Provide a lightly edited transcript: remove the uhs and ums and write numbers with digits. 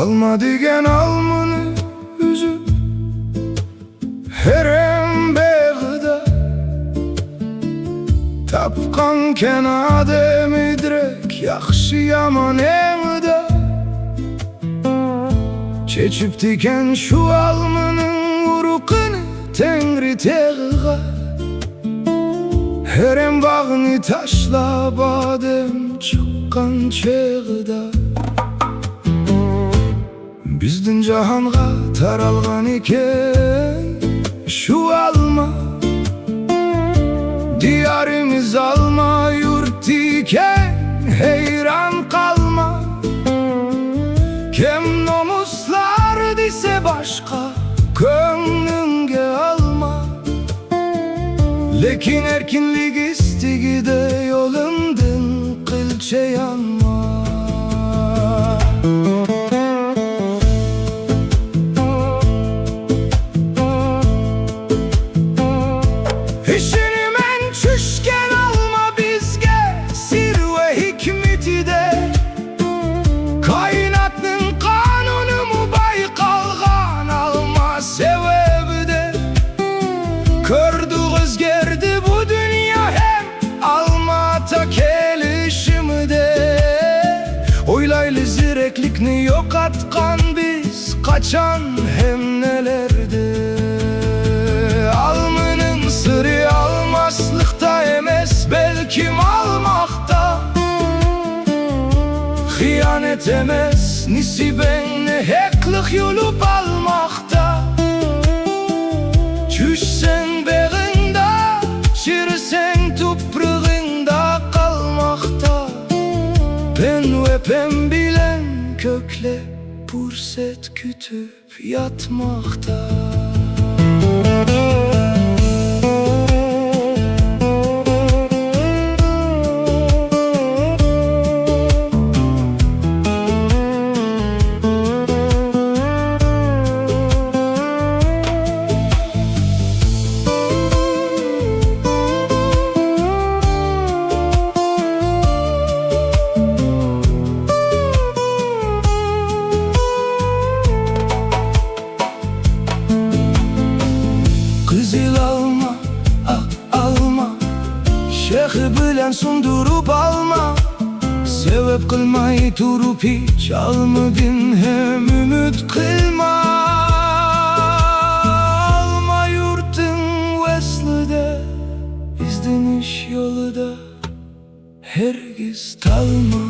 Alma degen almını üzüp herem begida tapkanken ademi direk yaxşı yaman eğida çeçip diken şu almının urukını Tengri teğiğa herem bağını taşla badem çıkkan çeğida Bizdin cahanğa taralgan iken şu alma Diyarimiz alma yurt iken heyran kalma Kem nomuslar dise başka gönlünge alma Lekin erkinlik istigide yolundun kılçe yanma İşini men çüşken alma bizge sir ve hikmeti de Kainatın kanunu mu baykalgan alma sebebi de Kördüğüz gerdi bu dünya hem alma ta kelişimi de Oylaylı zireklikni yok atkan biz kaçan hem nelerde Almının sırrı almaslıkta emes belki almakta Hıyanet emes nisibenle heklik yolup almakta Çüşsen beğinde çirsen toprağında kalmakta Ben ve pem bilen kökle purset kütüp yatmakta Kızıl alma, alma Şeyhi bilen sundurup alma Sebep kılmayı turup hiç almadın hem ümit kılma Alma yurtun veslide İzdiniş yolu da hergiz talma